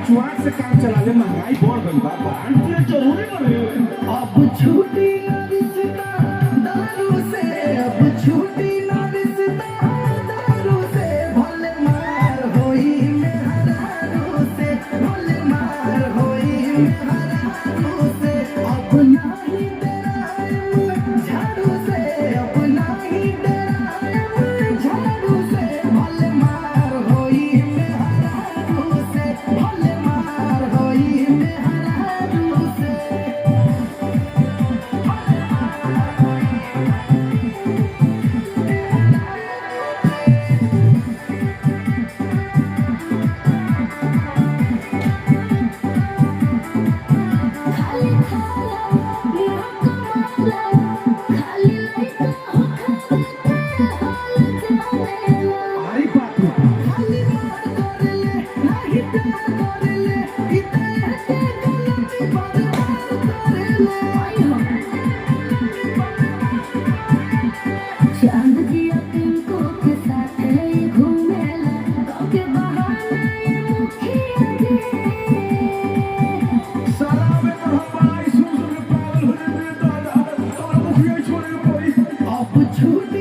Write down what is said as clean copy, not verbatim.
चुआट से काम चला ले, महंगाई बढ़ गई बा, बांध जरूरी बने। अब छूटी ना रिश्ता दारू से, अब छूटी ना रिश्ता दारू से, भले मार होई मेहरारू से, भले मार होई मेहरारू से, अब नहीं डराएं झाड़ू से, अब नहीं डराएं झाड़ू से, भले मार होई मेहरारू से, भले मार होई मेहरारू से। हमारी बात नहीं। चांद दिया तुमको के साथ घूमेला के बहाना ये मुखिया जी सलामे तो हमारी सुन सुन पागल हो गए, दादा और मुखिया छोड़ गई। अब छूटी